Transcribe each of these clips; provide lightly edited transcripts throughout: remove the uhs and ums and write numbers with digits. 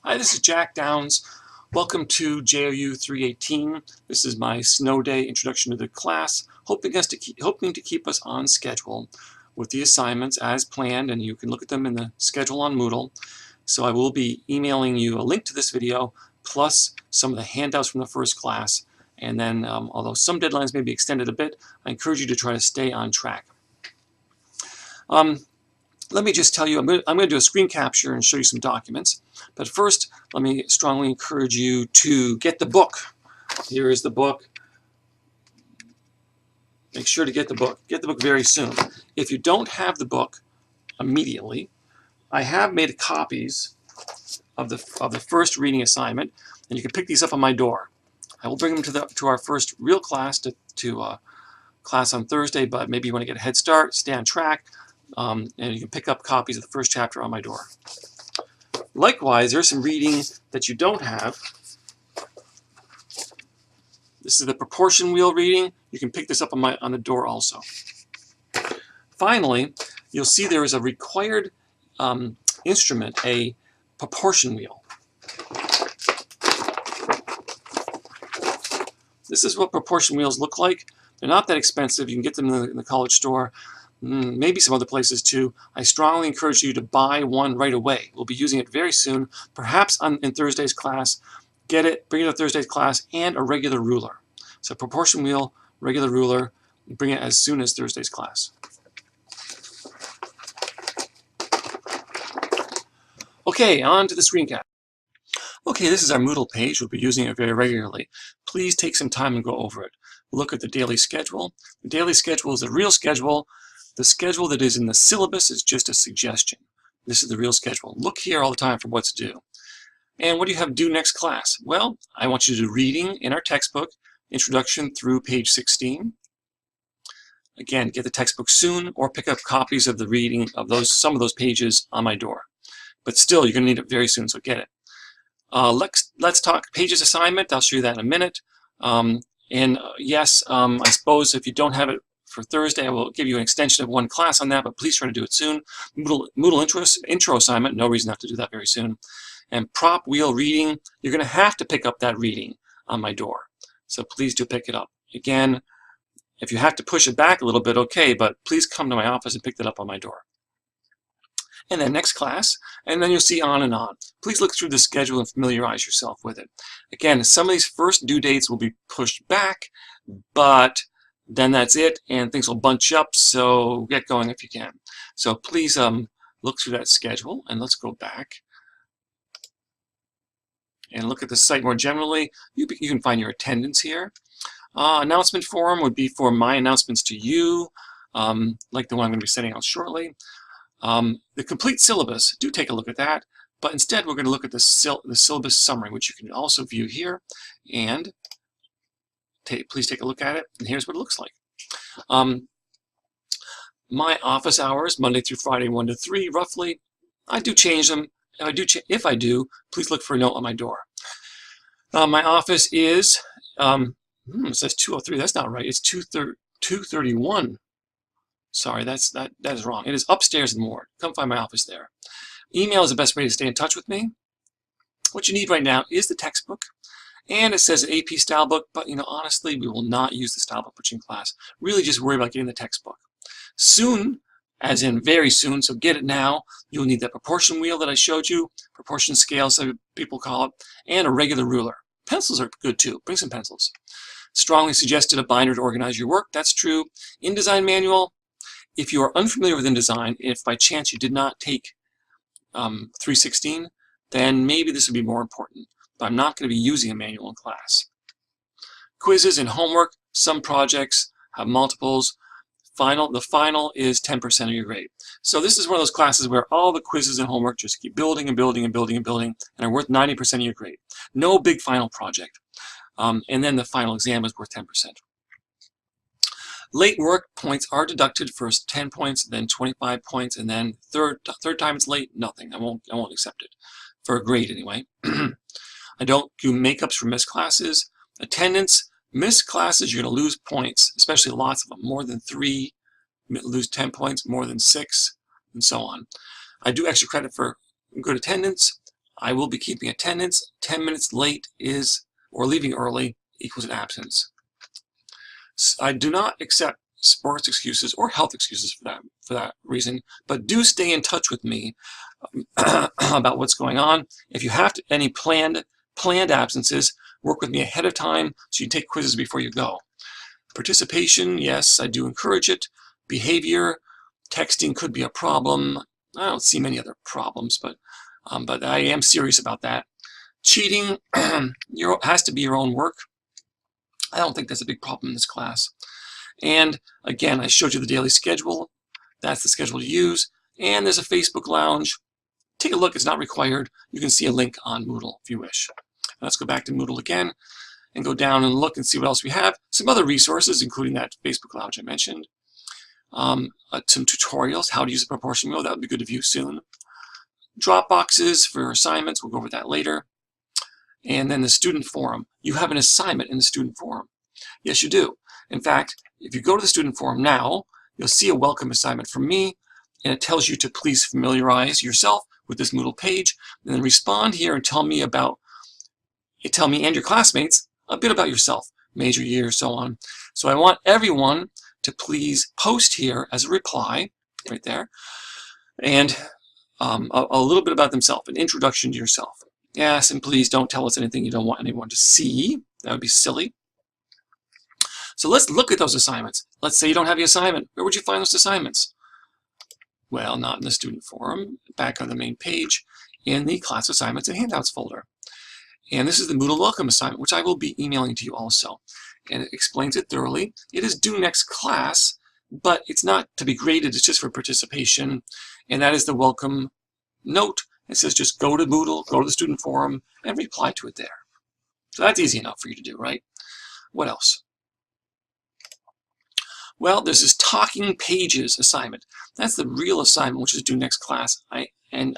Hi, this is Jack Downs. Welcome to JOU 318. This is my snow day introduction to the class, hoping to keep us on schedule with the assignments as planned, and you can look at them in the schedule on Moodle. So I will be emailing you a link to this video, plus some of the handouts from the first class. And then, although some deadlines may be extended a bit, I encourage you to try to stay on track. Let me just tell you, I'm going to do a screen capture and show you some documents. But first, let me strongly encourage you to get the book. Here is the book. Make sure to get the book. Get the book very soon. If you don't have the book immediately, I have made copies of the first reading assignment, and you can pick these up on my door. I will bring them to our first real class, to class on Thursday, but maybe you want to get a head start, stay on track. And you can pick up copies of the first chapter on my door. Likewise, there's some reading that you don't have. This is the proportion wheel reading. You can pick this up on the door also. Finally, you'll see there is a required instrument, a proportion wheel. This is what proportion wheels look like. They're not that expensive. You can get them in the college store. Maybe some other places too. I strongly encourage you to buy one right away. We'll be using it very soon, perhaps in Thursday's class. Get it, bring it to Thursday's class, and a regular ruler. So proportion wheel, regular ruler, bring it as soon as Thursday's class. Okay, on to the screen cap. Okay, this is our Moodle page. We'll be using it very regularly. Please take some time and go over it. Look at the daily schedule. The daily schedule is the real schedule. The schedule that is in the syllabus is just a suggestion. This is the real schedule. Look here all the time for what's due. And what do you have due next class? Well, I want you to do reading in our textbook, introduction through page 16. Again, get the textbook soon, or pick up copies of the reading of some of those pages on my door. But still, you're going to need it very soon, so get it. Let's talk pages assignment. I'll show you that in a minute. Yes, I suppose if you don't have it for Thursday, I will give you an extension of one class on that, but please try to do it soon. Moodle intro assignment, no reason not to do that very soon. And prop wheel reading, you're going to have to pick up that reading on my door. So please do pick it up. Again, if you have to push it back a little bit, okay, but please come to my office and pick that up on my door. And then next class, and then you'll see on and on. Please look through the schedule and familiarize yourself with it. Again, some of these first due dates will be pushed back, but then that's it, and things will bunch up, so get going if you can. So please look through that schedule, and let's go back and look at the site more generally. You can find your attendance here. Announcement form would be for my announcements to you, like the one I'm going to be sending out shortly. The complete syllabus, do take a look at that, but instead we're going to look at the syllabus summary, which you can also view here, and please take a look at it, and here's what it looks like. My office hours, Monday through Friday, 1 to 3, roughly. I do change them. If I do, please look for a note on my door. My office is, it says 203, that's not right, it's 231. Sorry, that is wrong. It is upstairs in the ward. Come find my office there. Email is the best way to stay in touch with me. What you need right now is the textbook. And it says an AP style book, but honestly, we will not use the style book much in class. Really just worry about getting the textbook. Soon, as in very soon, so get it now, you'll need that proportion wheel that I showed you, proportion scale, some people call it, and a regular ruler. Pencils are good too. Bring some pencils. Strongly suggested a binder to organize your work. That's true. InDesign manual. If you are unfamiliar with InDesign, if by chance you did not take 316, then maybe this would be more important. But I'm not going to be using a manual in class. Quizzes and homework, some projects have multiples. The final is 10% of your grade. So this is one of those classes where all the quizzes and homework just keep building and building and building and building and are worth 90% of your grade. No big final project. And then the final exam is worth 10%. Late work points are deducted, first 10 points, then 25 points, and then third time it's late, nothing. I won't accept it. For a grade anyway. I don't do makeups for missed classes. Attendance, missed classes, you're going to lose points, especially lots of them. More than 3, lose 10 points, more than 6, and so on. I do extra credit for good attendance. I will be keeping attendance. 10 minutes late is, or leaving early, equals an absence. I do not accept sports excuses or health excuses for that reason, but do stay in touch with me about what's going on. If you have any planned absences, work with me ahead of time so you take quizzes before you go. Participation, yes, I do encourage it. Behavior, texting could be a problem. I don't see many other problems, but I am serious about that. Cheating has to be your own work. I don't think that's a big problem in this class. And again, I showed you the daily schedule. That's the schedule to use. And there's a Facebook lounge. Take a look. It's not required. You can see a link on Moodle if you wish. Let's go back to Moodle again and go down and look and see what else we have. Some other resources, including that Facebook lounge I mentioned. Some tutorials, how to use a proportion wheel. That would be good to view soon. Dropboxes for assignments. We'll go over that later. And then the student forum. You have an assignment in the student forum. Yes, you do. In fact, if you go to the student forum now, you'll see a welcome assignment from me, and it tells you to please familiarize yourself with this Moodle page, and then respond here and tell me and your classmates a bit about yourself, major, year, so on. So I want everyone to please post here as a reply, right there, and a little bit about themselves, an introduction to yourself. Yes, and please don't tell us anything you don't want anyone to see. That would be silly. So let's look at those assignments. Let's say you don't have the assignment. Where would you find those assignments? Well, not in the student forum. Back on the main page in the class assignments and handouts folder. And this is the Moodle welcome assignment, which I will be emailing to you also. And it explains it thoroughly. It is due next class, but it's not to be graded. It's just for participation. And that is the welcome note. It says just go to Moodle, go to the student forum, and reply to it there. So that's easy enough for you to do, right? What else? Well, there's this Talking Pages assignment. That's the real assignment, which is due next class. I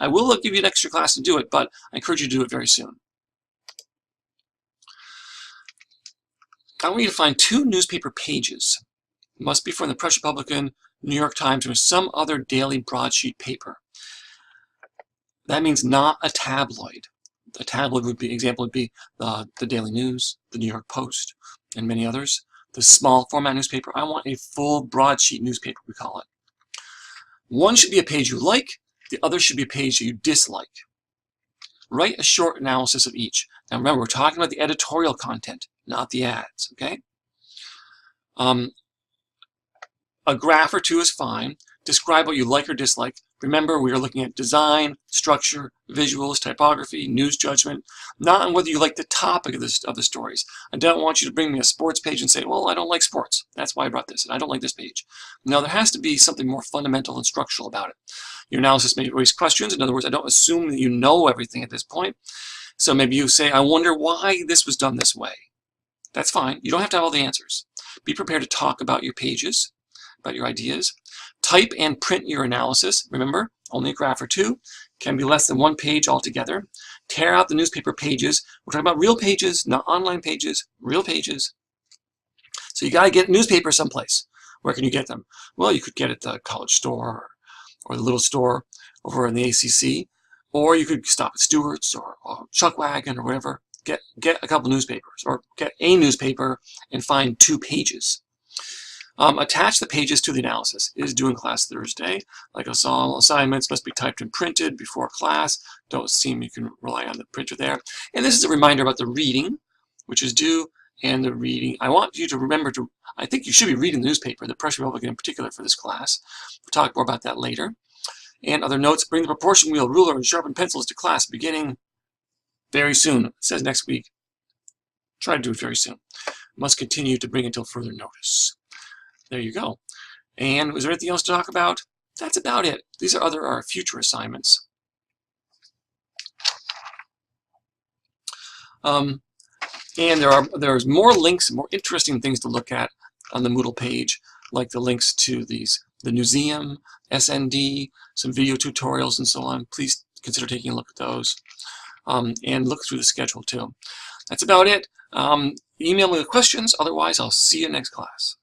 will give you an extra class to do it, but I encourage you to do it very soon. I want you to find 2 newspaper pages. It must be from the Press Republican, New York Times, or some other daily broadsheet paper. That means not a tabloid. A tabloid example would be the Daily News, the New York Post, and many others. The small format newspaper. I want a full broadsheet newspaper, we call it. One should be a page you like, the other should be a page that you dislike. Write a short analysis of each. Now remember, we're talking about the editorial content, not the ads, okay? A graph or 2 is fine. Describe what you like or dislike. Remember, we are looking at design, structure, visuals, typography, news judgment, not on whether you like the topic of the stories. I don't want you to bring me a sports page and say, well, I don't like sports. That's why I brought this, and I don't like this page. No, there has to be something more fundamental and structural about it. Your analysis may raise questions. In other words, I don't assume that you know everything at this point. So maybe you say, I wonder why this was done this way. That's fine. You don't have to have all the answers. Be prepared to talk about your pages, about your ideas. Type and print your analysis. Remember, only a graph or 2. Can be less than 1 page altogether. Tear out the newspaper pages. We're talking about real pages, not online pages, real pages. So you got to get newspaper someplace. Where can you get them? Well, you could get it at the college store or the little store over in the ACC, or you could stop at Stewart's or Chuckwagon or whatever. Get a couple newspapers, or get a newspaper and find 2 pages. Attach the pages to the analysis. It is due in class Thursday. Like all assignments must be typed and printed before class. Don't assume you can rely on the printer there. And this is a reminder about the reading, which is due, and the reading. I want you to remember to, I think you should be reading the newspaper, the Press Republican in particular for this class. We'll talk more about that later. And other notes, bring the proportion wheel, ruler, and sharpened pencils to class beginning very soon. It says next week. Try to do it very soon. Must continue to bring until further notice. There you go. And was there anything else to talk about? That's about it. These are our future assignments. And there's more links, more interesting things to look at on the Moodle page, like the links to the Newseum, SND, some video tutorials, and so on. Please consider taking a look at those. And look through the schedule too. That's about it. Email me with questions. Otherwise, I'll see you next class.